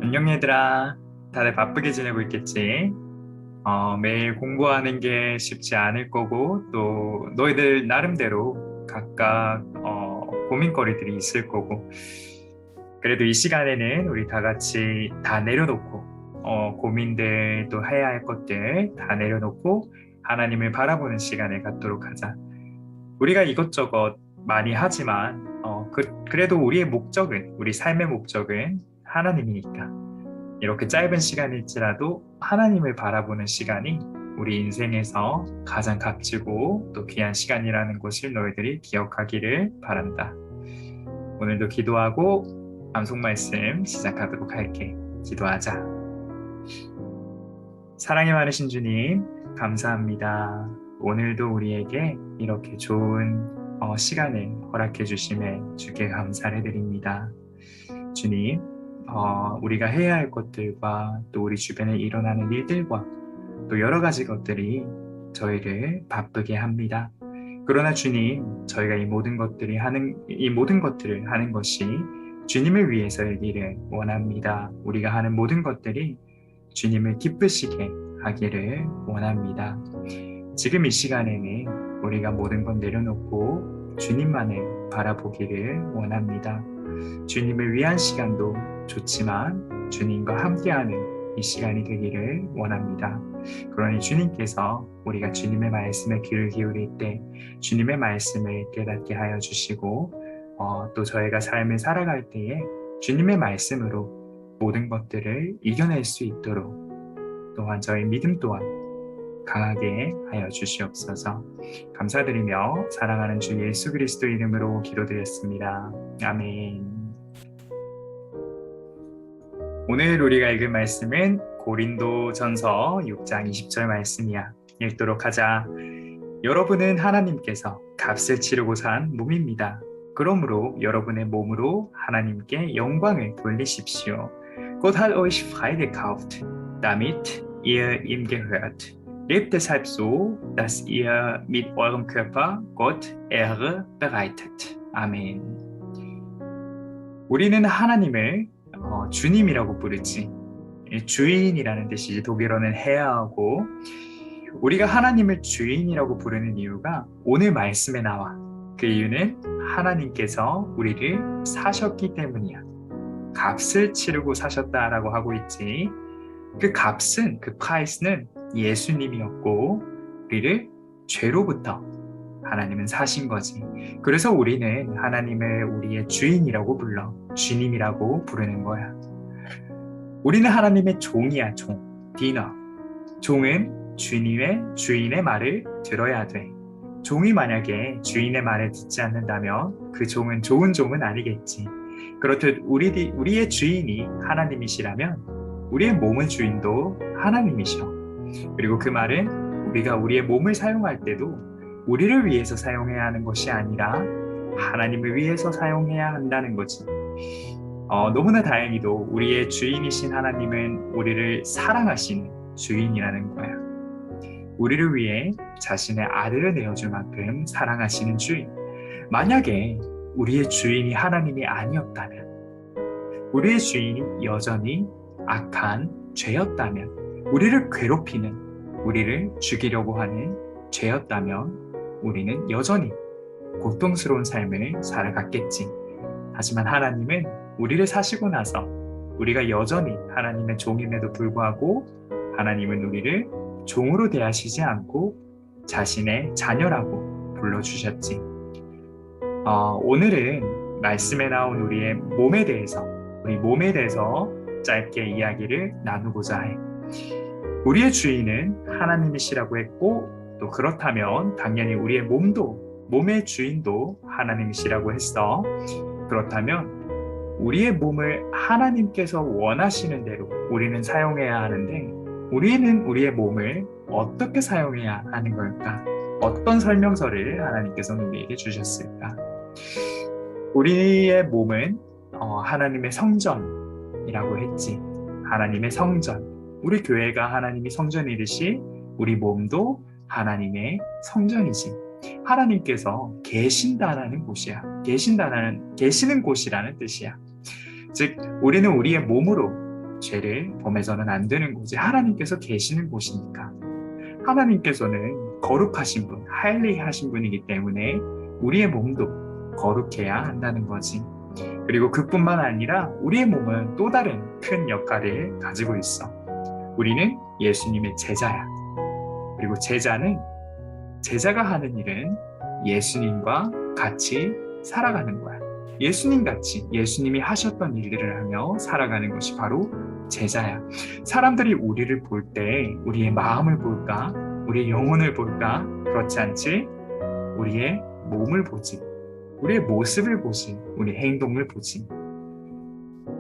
안녕 얘들아. 다들 바쁘게 지내고 있겠지? 매일 공부하는 게 쉽지 않을 거고 또 너희들 나름대로 각각 고민거리들이 있을 거고 그래도 이 시간에는 우리 다 같이 다 내려놓고 고민들도 해야 할 것들 다 내려놓고 하나님을 바라보는 시간을 갖도록 하자. 우리가 이것저것 많이 하지만 그래도 우리 삶의 목적은 하나님이니까 이렇게 짧은 시간일지라도 하나님을 바라보는 시간이 우리 인생에서 가장 값지고 또 귀한 시간이라는 것을 너희들이 기억하기를 바란다. 오늘도 기도하고 암송 말씀 시작하도록 할게. 기도하자. 사랑이 많으신 주님, 감사합니다. 오늘도 우리에게 이렇게 좋은 시간을 허락해 주심에 주께 감사를 드립니다. 주님, 우리가 해야 할 것들과 또 우리 주변에 일어나는 일들과 또 여러 가지 것들이 저희를 바쁘게 합니다. 그러나 주님, 저희가 이 모든 것들을 하는 것이 주님을 위해서이기를 원합니다. 우리가 하는 모든 것들이 주님을 기쁘시게 하기를 원합니다. 지금 이 시간에는 우리가 모든 것 내려놓고 주님만을 바라보기를 원합니다. 주님을 위한 시간도 좋지만 주님과 함께하는 이 시간이 되기를 원합니다. 그러니 주님께서 우리가 주님의 말씀에 귀를 기울일 때 주님의 말씀을 깨닫게 하여 주시고 또 저희가 삶을 살아갈 때에 주님의 말씀으로 모든 것들을 이겨낼 수 있도록 또한 저희 믿음 또한 강하게 하여 주시옵소서. 감사드리며 사랑하는 주 예수 그리스도 이름으로 기도드렸습니다. 아멘. 오늘 우리가 읽을 말씀은 고린도전서 6장 20절 말씀이야. 읽도록 하자. 여러분은 하나님께서 값을 치르고 산 몸입니다. 그러므로 여러분의 몸으로 하나님께 영광을 돌리십시오. Gott hat euch frei gekauft, damit ihr ihm gehört. Lebt deshalb so, dass ihr mit eurem Körper Gott Ehre bereitet. 아멘. 우리는 하나님을 주님이라고 부르지. 주인이라는 뜻이지. 독일어는 Herr고 우리가 하나님을 주인이라고 부르는 이유가 오늘 말씀에 나와. 그 이유는 하나님께서 우리를 사셨기 때문이야. 값을 치르고 사셨다라고 하고 있지. 그 값은, 그 프라이스는 예수님이었고 우리를 죄로부터 하나님은 사신 거지. 그래서 우리는 하나님을 우리의 주인이라고 불러. 주님이라고 부르는 거야. 우리는 하나님의 종이야, 종. 디너. 종은 주인의 말을 들어야 돼. 종이 만약에 주인의 말을 듣지 않는다면 그 종은 좋은 종은 아니겠지. 그렇듯 우리의 주인이 하나님이시라면 우리의 몸의 주인도 하나님이셔. 그리고 그 말은 우리가 우리의 몸을 사용할 때도 우리를 위해서 사용해야 하는 것이 아니라 하나님을 위해서 사용해야 한다는 거지. 너무나 다행히도 우리의 주인이신 하나님은 우리를 사랑하시는 주인이라는 거야. 우리를 위해 자신의 아들을 내어줄 만큼 사랑하시는 주인. 만약에 우리의 주인이 하나님이 아니었다면, 우리의 주인이 여전히 악한 죄였다면, 우리를 괴롭히는, 우리를 죽이려고 하는 죄였다면 우리는 여전히 고통스러운 삶을 살아갔겠지. 하지만 하나님은 우리를 사시고 나서 우리가 여전히 하나님의 종임에도 불구하고 하나님은 우리를 종으로 대하시지 않고 자신의 자녀라고 불러주셨지. 오늘은 말씀에 나온 우리 몸에 대해서 짧게 이야기를 나누고자 해. 우리의 주인은 하나님이시라고 했고 또 그렇다면 당연히 우리의 몸의 주인도 하나님이시라고 했어. 그렇다면 우리의 몸을 하나님께서 원하시는 대로 우리는 사용해야 하는데 우리는 우리의 몸을 어떻게 사용해야 하는 걸까? 어떤 설명서를 하나님께서는 우리에게 주셨을까? 우리의 몸은 하나님의 성전이라고 했지. 하나님의 성전. 우리 교회가 하나님이 성전이듯이 우리 몸도 하나님의 성전이지. 하나님께서 계신다라는 곳이야. 계시는 곳이라는 뜻이야. 즉 우리는 우리의 몸으로 죄를 범해서는 안 되는 곳이 하나님께서 계시는 곳이니까. 하나님께서는 거룩하신 분, 하일리하신 분이기 때문에 우리의 몸도 거룩해야 한다는 거지. 그리고 그뿐만 아니라 우리의 몸은 또 다른 큰 역할을 가지고 있어. 우리는 예수님의 제자야. 그리고 제자가 하는 일은 예수님과 같이 살아가는 거야. 예수님 같이 예수님이 하셨던 일들을 하며 살아가는 것이 바로 제자야. 사람들이 우리를 볼 때 우리의 마음을 볼까? 우리의 영혼을 볼까? 그렇지 않지? 우리의 몸을 보지. 우리의 모습을 보지. 우리의 행동을 보지.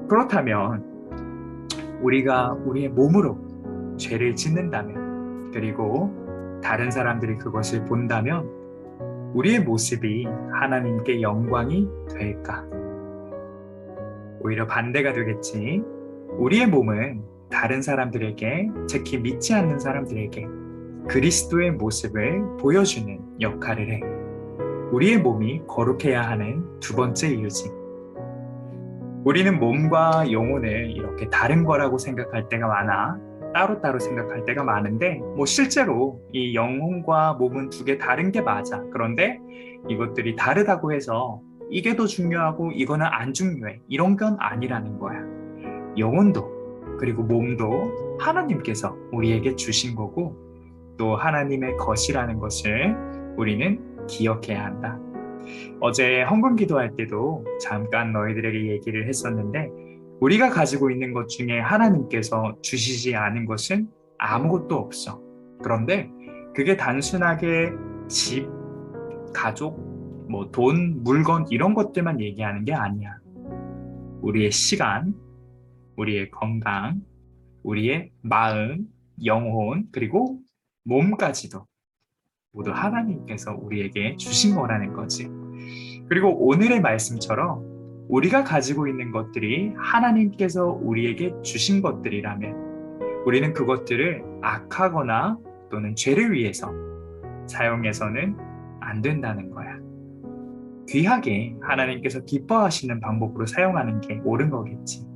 그렇다면 우리가 우리의 몸으로 죄를 짓는다면, 그리고 다른 사람들이 그것을 본다면 우리의 모습이 하나님께 영광이 될까? 오히려 반대가 되겠지. 우리의 몸은 다른 사람들에게, 특히 믿지 않는 사람들에게 그리스도의 모습을 보여주는 역할을 해. 우리의 몸이 거룩해야 하는 두 번째 이유지. 우리는 몸과 영혼을 이렇게 다른 거라고 생각할 때가 많아. 따로따로 생각할 때가 많은데, 실제로 이 영혼과 몸은 두 개 다른 게 맞아. 그런데 이것들이 다르다고 해서 이게 더 중요하고 이거는 안 중요해, 이런 건 아니라는 거야. 영혼도 그리고 몸도 하나님께서 우리에게 주신 거고, 또 하나님의 것이라는 것을 우리는 기억해야 한다. 어제 헌금 기도할 때도 잠깐 너희들에게 얘기를 했었는데, 우리가 가지고 있는 것 중에 하나님께서 주시지 않은 것은 아무것도 없어. 그런데 그게 단순하게 집, 가족, 돈, 물건 이런 것들만 얘기하는 게 아니야. 우리의 시간, 우리의 건강, 우리의 마음, 영혼, 그리고 몸까지도 모두 하나님께서 우리에게 주신 거라는 거지. 그리고 오늘의 말씀처럼 우리가 가지고 있는 것들이 하나님께서 우리에게 주신 것들이라면 우리는 그것들을 악하거나 또는 죄를 위해서 사용해서는 안 된다는 거야. 귀하게 하나님께서 기뻐하시는 방법으로 사용하는 게 옳은 거겠지.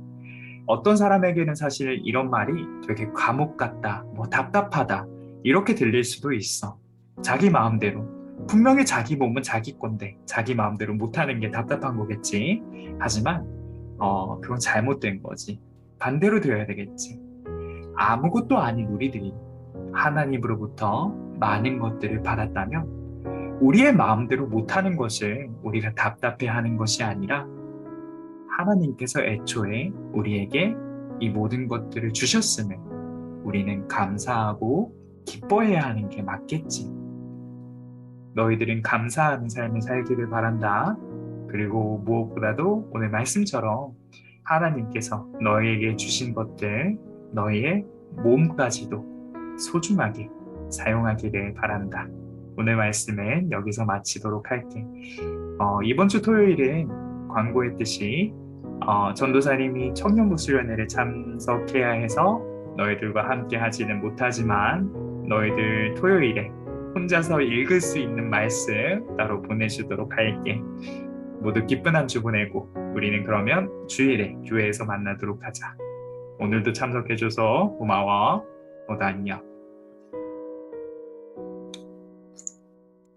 어떤 사람에게는 사실 이런 말이 되게 과목 같다, 답답하다 이렇게 들릴 수도 있어. 자기 마음대로. 분명히 자기 몸은 자기 건데 자기 마음대로 못하는 게 답답한 거겠지. 하지만 그건 잘못된 거지. 반대로 되어야 되겠지. 아무것도 아닌 우리들이 하나님으로부터 많은 것들을 받았다면 우리의 마음대로 못하는 것을 우리가 답답해하는 것이 아니라 하나님께서 애초에 우리에게 이 모든 것들을 주셨음을 우리는 감사하고 기뻐해야 하는 게 맞겠지. 너희들은 감사하는 삶을 살기를 바란다. 그리고 무엇보다도 오늘 말씀처럼 하나님께서 너희에게 주신 것들, 너희의 몸까지도 소중하게 사용하기를 바란다. 오늘 말씀은 여기서 마치도록 할게. 이번 주 토요일은 광고했듯이 전도사님이 청년부수련회를 참석해야 해서 너희들과 함께 하지는 못하지만 너희들 토요일에 혼자서 읽을 수 있는 말씀 따로 보내주도록 할게. 모두 기쁜 한 주 보내고 우리는 그러면 주일에 교회에서 만나도록 하자. 오늘도 참석해줘서 고마워. 모두 안녕.